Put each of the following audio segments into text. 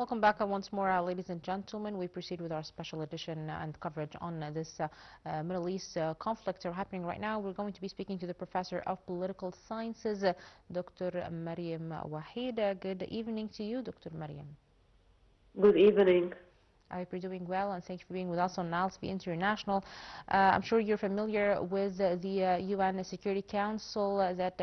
Welcome back once more, ladies and gentlemen. We proceed with our special edition and coverage on this Middle East conflicts are happening right now. We're going to be speaking to the Professor of Political Sciences, Dr. Mariam Waheed. Good evening to you, Dr. Mariam. Good evening. I hope you're doing well, and thank you for being with us on Nile TV International. I'm sure you're familiar with the UN Security Council that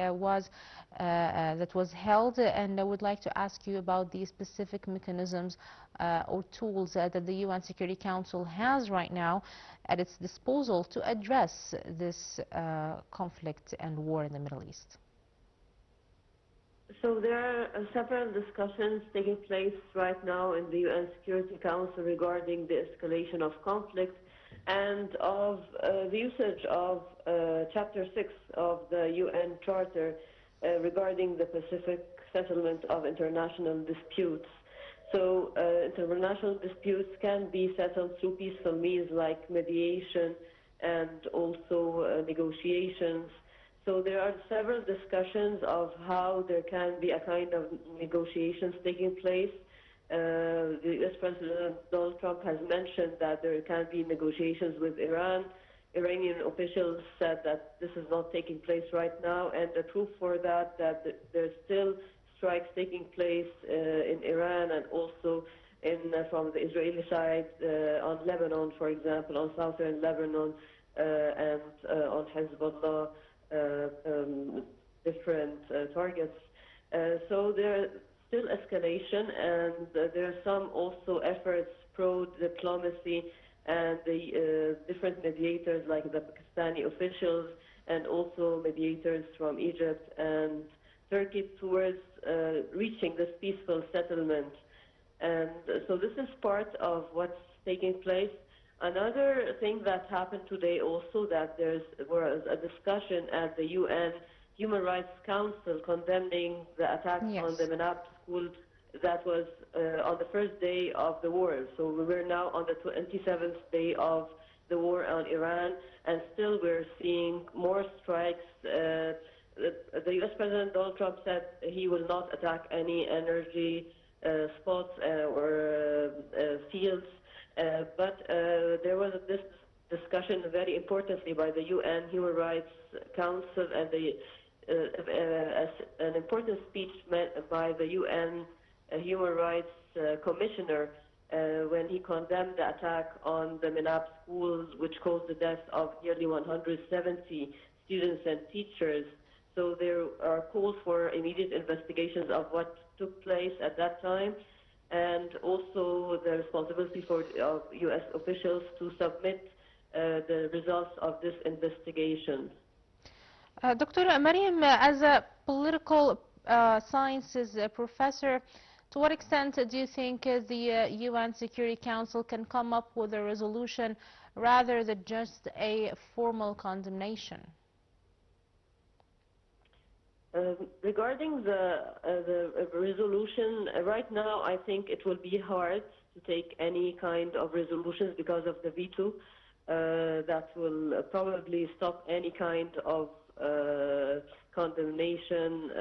was held, and I would like to ask you about the specific mechanisms or tools that the UN Security Council has right now at its disposal to address this conflict and war in the Middle East. So there are several discussions taking place right now in the UN Security Council regarding the escalation of conflict and of the usage of Chapter 6 of the UN Charter regarding the Pacific settlement of international disputes. So international disputes can be settled through peaceful means like mediation and also negotiations. So there are several discussions of how there can be a kind of negotiations taking place. The U.S. President Donald Trump has mentioned that there can be negotiations with Iran. Iranian officials said that this is not taking place right now, and the proof for that there's still strikes taking place in Iran and also from the Israeli side on Lebanon, for example, on southern Lebanon and on Hezbollah. Different targets. So there is still escalation, and there are some also efforts pro-diplomacy and the different mediators like the Pakistani officials and also mediators from Egypt and Turkey towards reaching this peaceful settlement. And so this is part of what's taking place. Another thing that happened today also, that there was a discussion at the UN Human Rights Council condemning the attack on the Manab school that was on the first day of the war. So we're now on the 27th day of the war on Iran, and still we're seeing more strikes. The U.S. President Donald Trump said he will not attack any energy spots or fields. But there was this discussion very importantly by the UN Human Rights Council and an important speech made by the UN Human Rights Commissioner when he condemned the attack on the Manab schools, which caused the death of nearly 170 students and teachers. So there are calls for immediate investigations of what took place at that time, and also the responsibility of U.S. officials to submit the results of this investigation. Dr. Mariam, as a political sciences professor, to what extent do you think the UN Security Council can come up with a resolution rather than just a formal condemnation? Regarding the resolution, right now I think it will be hard to take any kind of resolutions because of the veto that will probably stop any kind of condemnation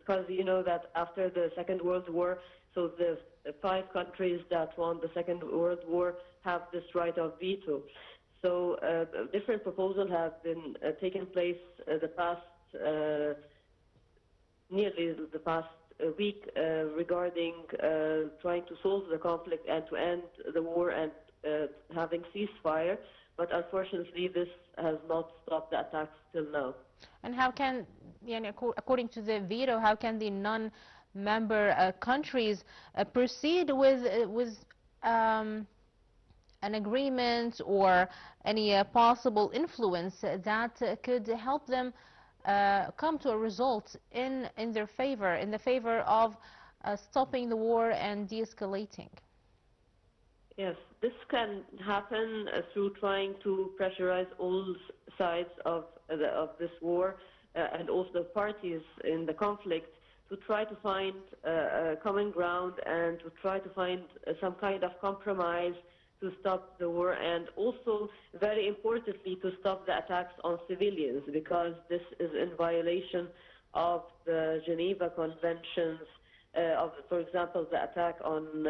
because you know that after the Second World War, so the 5 countries that won the Second World War have this right of veto. So different proposals have been taking place nearly the past week regarding trying to solve the conflict and to end the war and having ceasefire. But unfortunately, this has not stopped the attacks till now. And how can, according to the veto, how can the non-member countries proceed with an agreement or any possible influence that could help them come to a result in their favor, in the favor of stopping the war and de-escalating? Yes, this can happen through trying to pressurize all sides of this war and also the parties in the conflict to try to find a common ground and to try to find some kind of compromise to stop the war, and also, very importantly, to stop the attacks on civilians, because this is in violation of the Geneva Conventions for example, the attack on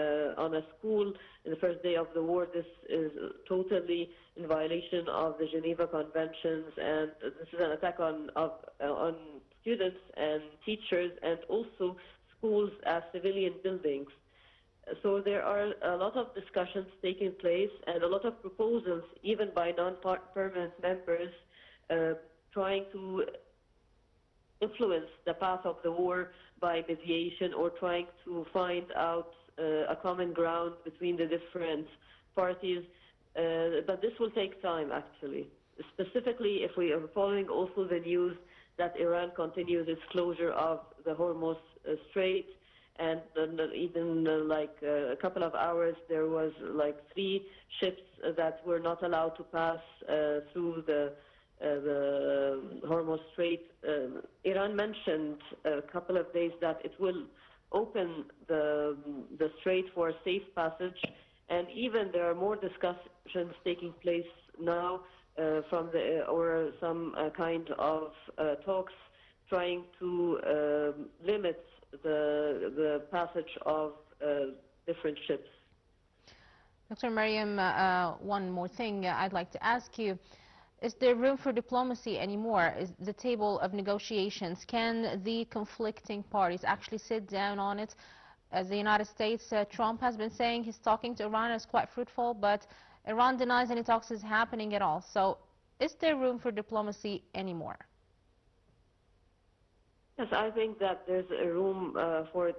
a school in the first day of the war. This is totally in violation of the Geneva Conventions, and this is an attack on students and teachers, and also schools as civilian buildings. So there are a lot of discussions taking place and a lot of proposals, even by non-permanent members, trying to influence the path of the war by mediation or trying to find out a common ground between the different parties. But this will take time, actually. Specifically, if we are following also the news that Iran continues its closure of the Hormuz Strait, and even like a couple of hours, there was like 3 ships that were not allowed to pass through the Hormuz Strait. Iran mentioned a couple of days that it will open the strait for safe passage, and even there are more discussions taking place now from or some kind of talks trying to limit the passage of different ships. Dr. Mariam, one more thing I'd like to ask you. Is there room for diplomacy anymore? Is the table of negotiations, can the conflicting parties actually sit down on it? As the United States, Trump has been saying he's talking to Iran, is quite fruitful, but Iran denies any talks is happening at all. So is there room for diplomacy anymore? Yes, I think that there's a room for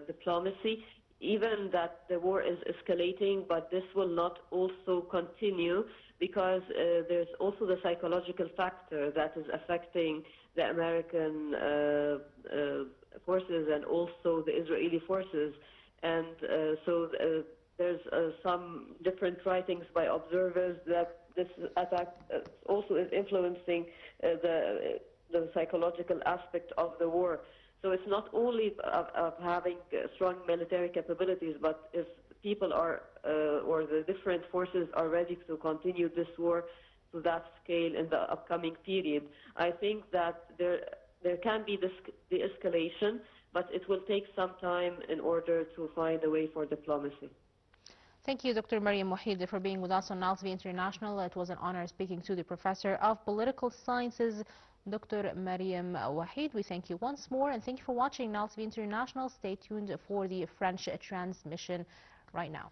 diplomacy, even that the war is escalating, but this will not also continue because there's also the psychological factor that is affecting the American forces and also the Israeli forces. And so there's some different writings by observers that this attack also is influencing the psychological aspect of the war. So it's not only of having strong military capabilities, but if people are, or the different forces are ready to continue this war to that scale in the upcoming period, I think that there can be this de-escalation, but it will take some time in order to find a way for diplomacy. Thank you, Dr. Mariam Waheed, for being with us on Nile TV International. It was an honor speaking to the Professor of Political Sciences, Dr. Mariam Waheed. We thank you once more, and thank you for watching Nile TV International. Stay tuned for the French transmission right now.